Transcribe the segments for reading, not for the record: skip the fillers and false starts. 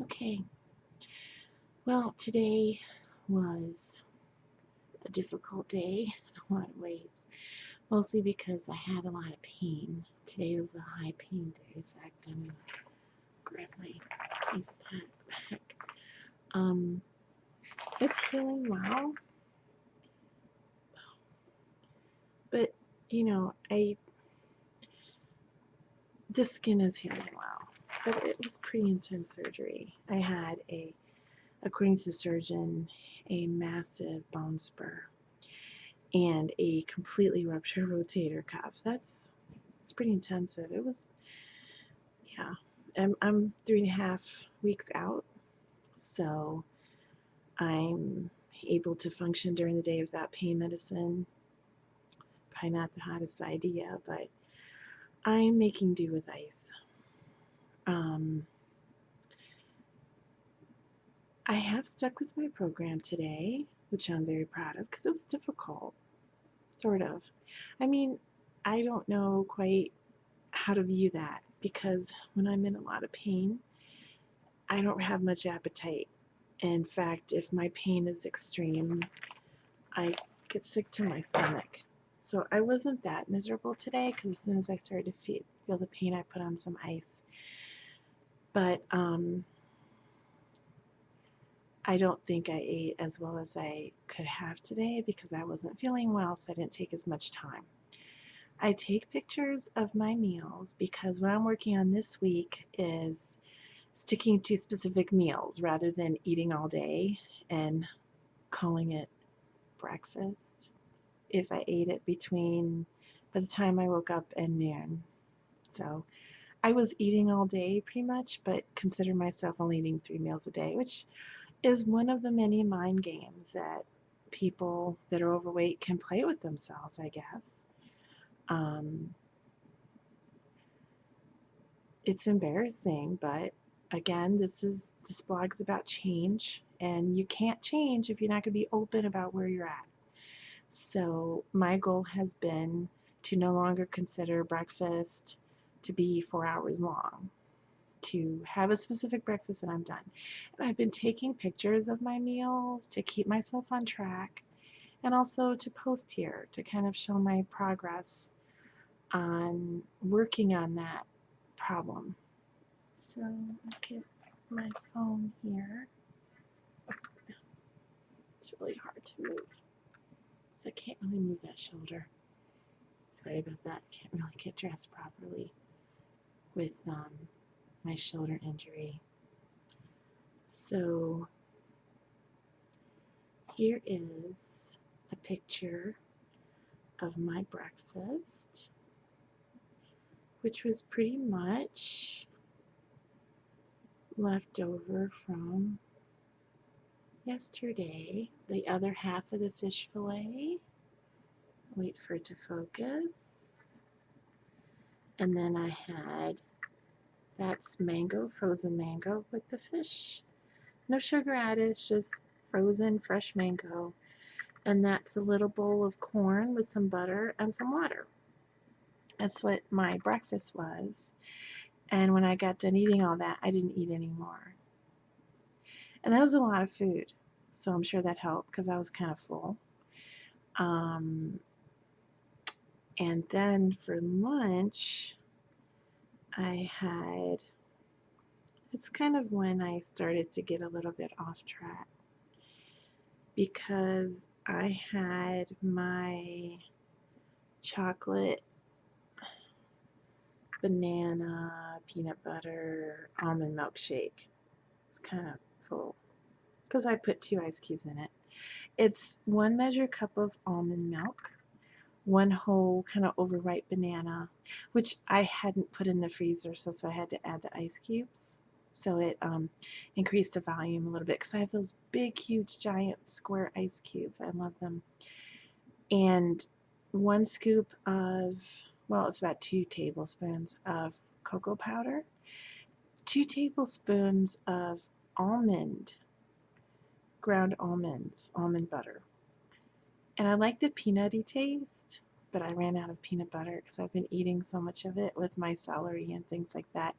Okay, well, today was a difficult day in a lot of ways, mostly because I had a lot of pain. Today was a high pain day. In fact, I'm going to grab my ice pack back. Um, it's healing well, but the skin is healing well. But it was pretty intense surgery. I had according to the surgeon, a massive bone spur and a completely ruptured rotator cuff. It's pretty intensive. It was, yeah. I'm 3.5 weeks out, so I'm able to function during the day without pain medicine. Probably not the hottest idea, but I'm making do with ice. Um, I have stuck with my program today, which I'm very proud of because it was difficult, sort of. I mean, I don't know quite how to view that because when I'm in a lot of pain, I don't have much appetite. In fact, if my pain is extreme, I get sick to my stomach. So I wasn't that miserable today because as soon as I started to feel the pain, I put on some ice. But I don't think I ate as well as I could have today because I wasn't feeling well, so I didn't take as much time. I take pictures of my meals because what I'm working on this week is sticking to specific meals rather than eating all day and calling it breakfast if I ate it by the time I woke up and noon. So I was eating all day pretty much, but consider myself only eating 3 meals a day, which is one of the many mind games that people that are overweight can play with themselves, I guess. Um, it's embarrassing, but again, this blog is about change, and you can't change if you're not going to be open about where you're at. So my goal has been to no longer consider breakfast to be 4 hours long, to have a specific breakfast and I'm done. And I've been taking pictures of my meals to keep myself on track and also to post here to kind of show my progress on working on that problem. So I'll get my phone here. It's really hard to move, so I can't really move that shoulder. Sorry about that. Can't really get dressed properly with my shoulder injury. So here is a picture of my breakfast, which was pretty much left over from yesterday. The other half of the fish fillet. Wait for it to focus. And then I had, that's mango, frozen mango with the fish. No sugar added, it's just frozen fresh mango. And that's a little bowl of corn with some butter and some water. That's what my breakfast was. And when I got done eating all that, I didn't eat anymore. And that was a lot of food. So I'm sure that helped because I was kind of full. Um, and then for lunch, I had, it's kind of when I started to get a little bit off track because I had my chocolate, banana, peanut butter, almond milkshake. It's kind of full because I put 2 ice cubes in it. It's 1 measured cup of almond milk, 1 whole kind of overripe banana, which I hadn't put in the freezer, so I had to add the ice cubes. So it increased the volume a little bit because I have those big, huge, giant square ice cubes. I love them. And 1 scoop of, well, it's about 2 tablespoons of cocoa powder, 2 tablespoons of ground almonds, almond butter. And I like the peanutty taste, but I ran out of peanut butter because I've been eating so much of it with my celery and things like that.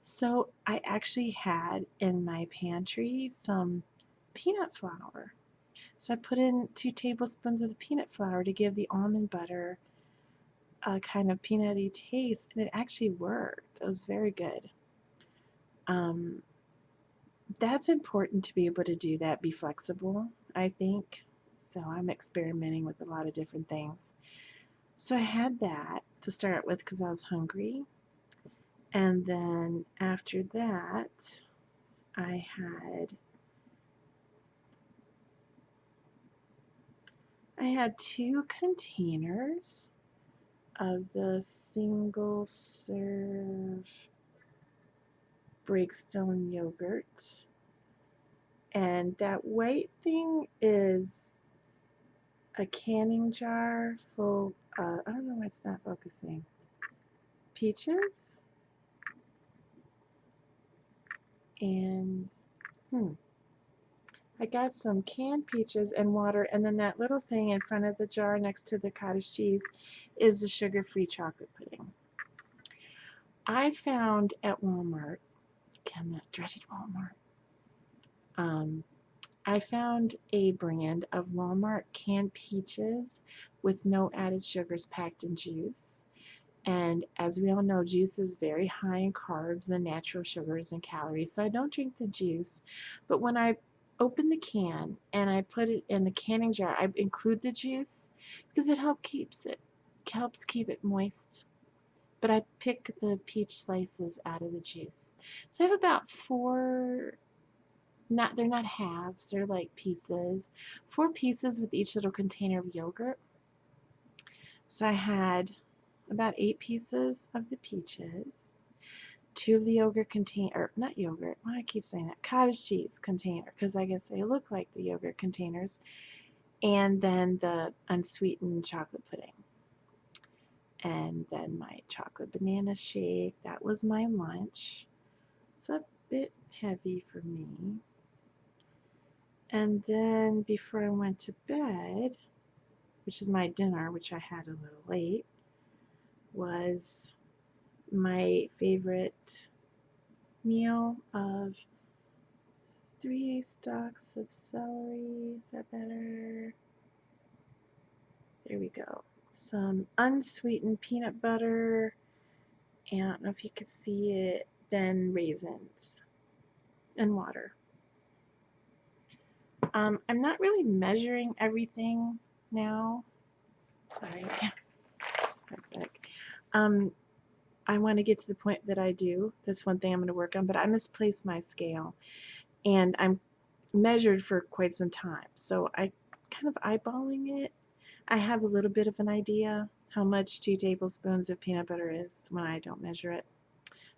So I actually had in my pantry some peanut flour. So I put in 2 tablespoons of the peanut flour to give the almond butter a kind of peanutty taste, and it actually worked. It was very good. Um, that's important to be able to do that, be flexible, I think. So I'm experimenting with a lot of different things. So I had that to start with because I was hungry. And then after that, I had 2 containers of the single serve Breakstone yogurt. And that white thing is a canning jar full, I don't know why it's not focusing, peaches and, I got some canned peaches and water, and then that little thing in front of the jar next to the cottage cheese is the sugar-free chocolate pudding. I found at Walmart, again, that dreaded Walmart, I found a brand of Walmart canned peaches with no added sugars packed in juice. And as we all know, juice is very high in carbs and natural sugars and calories, so I don't drink the juice. But when I open the can and I put it in the canning jar, I include the juice because it helps keep it moist. But I pick the peach slices out of the juice. So I have about 4, they're not halves, they're like pieces. 4 pieces with each little container of yogurt. So I had about 8 pieces of the peaches, 2 of the yogurt container, or not yogurt, why do I keep saying that? Cottage cheese container, because I guess they look like the yogurt containers, and then the unsweetened chocolate pudding. And then my chocolate banana shake, that was my lunch. It's a bit heavy for me. And then before I went to bed, which is my dinner, which I had a little late, was my favorite meal of 3 stalks of celery. Is that better? There we go. Some unsweetened peanut butter, and I don't know if you could see it, then raisins and water. I'm not really measuring everything now. Sorry. I want to get to the point that I do. That's one thing I'm going to work on, but I misplaced my scale, and I'm measured for quite some time. So I kind of eyeballing it. I have a little bit of an idea how much 2 tablespoons of peanut butter is when I don't measure it,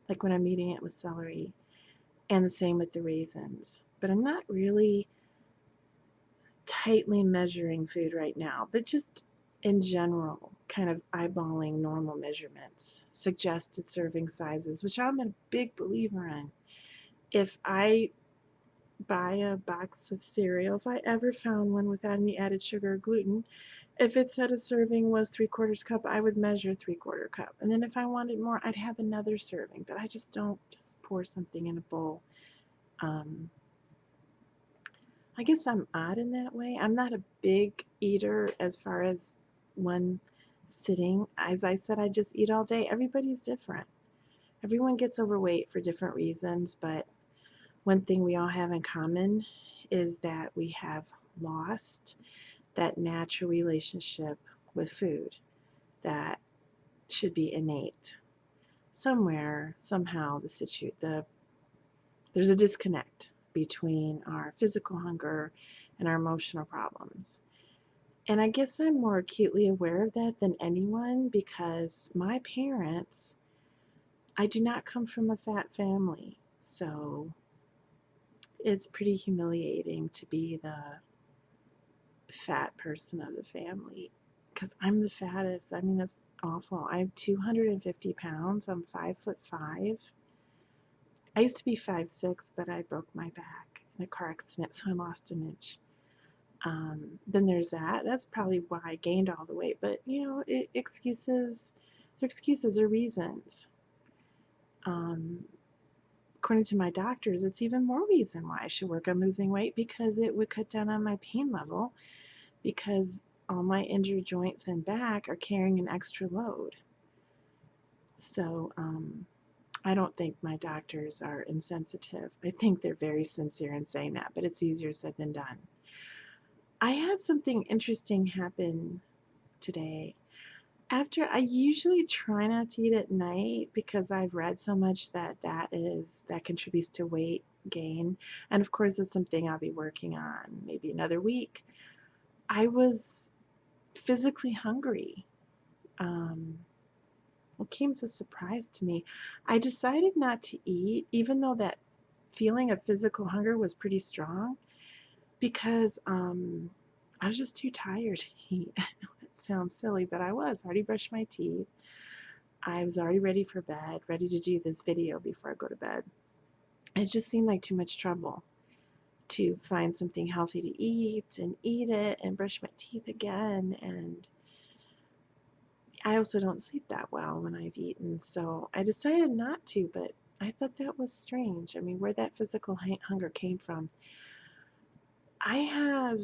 like when I'm eating it with celery, and the same with the raisins. But I'm not really tightly measuring food right now, but just in general, kind of eyeballing normal measurements, suggested serving sizes, which I'm a big believer in. If I buy a box of cereal, if I ever found one without any added sugar or gluten, if it said a serving was 3/4 cup, I would measure 3/4 cup. And then if I wanted more, I'd have another serving. But I just don't just pour something in a bowl. I guess I'm odd in that way. I'm not a big eater as far as one sitting. As I said, I just eat all day. Everybody's different. Everyone gets overweight for different reasons, but one thing we all have in common is that we have lost that natural relationship with food that should be innate. Somewhere, somehow, there's a disconnect between our physical hunger and our emotional problems. And I guess I'm more acutely aware of that than anyone because my parents, I do not come from a fat family. So it's pretty humiliating to be the fat person of the family because I'm the fattest. I mean, that's awful. I'm 250 pounds. I'm 5'5". I used to be 5'6", but I broke my back in a car accident, so I lost an inch. Then there's that. That's probably why I gained all the weight. But you know, they're excuses or reasons. Um, According to my doctors, it's even more reason why I should work on losing weight because it would cut down on my pain level because all my injured joints and back are carrying an extra load. So I don't think my doctors are insensitive. I think they're very sincere in saying that, but it's easier said than done. I had something interesting happen today. After I usually try not to eat at night because I've read so much that contributes to weight gain, and of course it's something I'll be working on maybe another week. I was physically hungry. Um, it came as a surprise to me. I decided not to eat, even though that feeling of physical hunger was pretty strong, because I was just too tired to eat. It sounds silly, but I was. I already brushed my teeth. I was already ready for bed, ready to do this video before I go to bed. It just seemed like too much trouble to find something healthy to eat it and brush my teeth again. And I also don't sleep that well when I've eaten, so I decided not to, but I thought that was strange. I mean, where that physical hunger came from. I have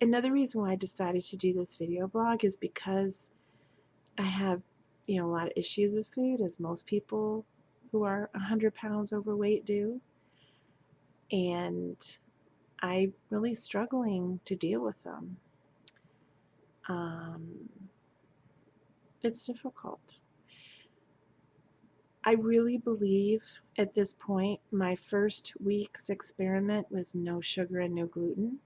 another reason why I decided to do this video blog is because I have, a lot of issues with food, as most people who are 100 pounds overweight do. And I'm really struggling to deal with them. Um, it's difficult. I really believe at this point my first week's experiment was no sugar and no gluten.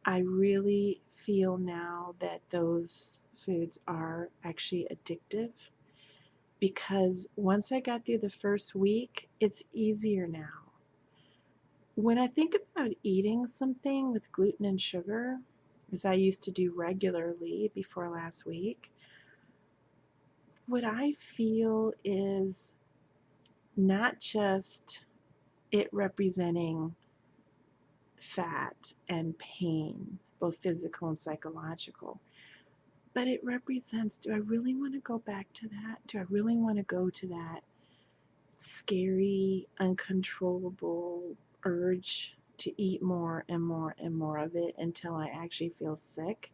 I really feel now that those foods are actually addictive because once I got through the first week, it's easier now. When I think about eating something with gluten and sugar, as I used to do regularly before last week, what I feel is not just it representing fat and pain, both physical and psychological, but it represents, do I really want to go back to that? Do I really want to go to that scary, uncontrollable urge to eat more and more and more of it until I actually feel sick?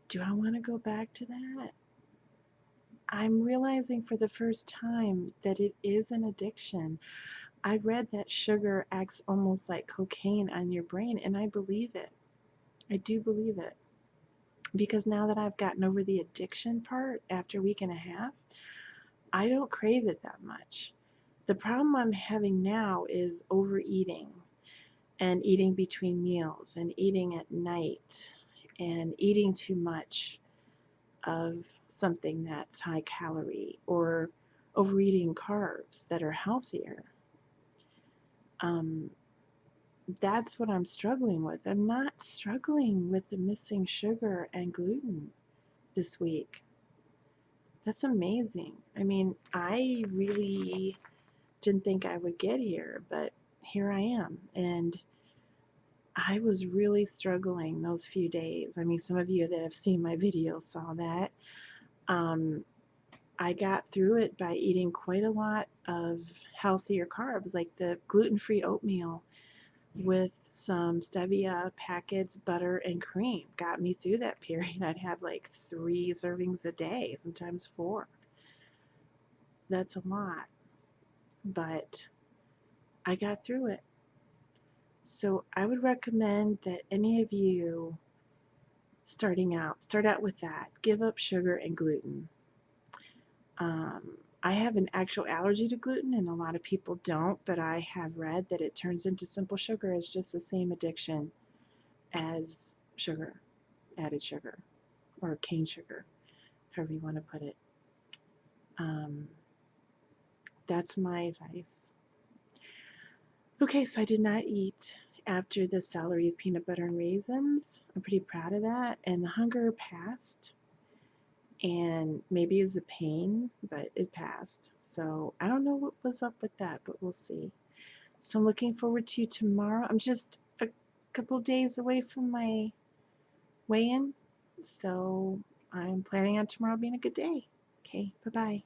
Do I want to go back to that? I'm realizing for the first time that it is an addiction. I read that sugar acts almost like cocaine on your brain, and I believe it. I do believe it. Because now that I've gotten over the addiction part after a week and a half, I don't crave it that much. The problem I'm having now is overeating and eating between meals and eating at night and eating too much of something that's high calorie or overeating carbs that are healthier. That's what I'm struggling with. I'm not struggling with the missing sugar and gluten this week. That's amazing. I mean, I really didn't think I would get here, but here I am. And I was really struggling those few days. I mean, some of you that have seen my video saw that. I got through it by eating quite a lot of healthier carbs, like the gluten-free oatmeal with some stevia packets, butter, and cream. Got me through that period. I'd have like 3 servings a day, sometimes 4. That's a lot, but I got through it. So I would recommend that any of you starting out, start out with that. Give up sugar and gluten. I have an actual allergy to gluten, and a lot of people don't, but I have read that it turns into simple sugar as just the same addiction as sugar, added sugar, or cane sugar, however you want to put it. That's my advice. Okay, so I did not eat after the celery with peanut butter and raisins. I'm pretty proud of that, and the hunger passed. And maybe it's a pain, but it passed. So I don't know what was up with that, but we'll see. So I'm looking forward to tomorrow. I'm just couple days away from my weigh-in, so I'm planning on tomorrow being a good day. Okay, bye-bye.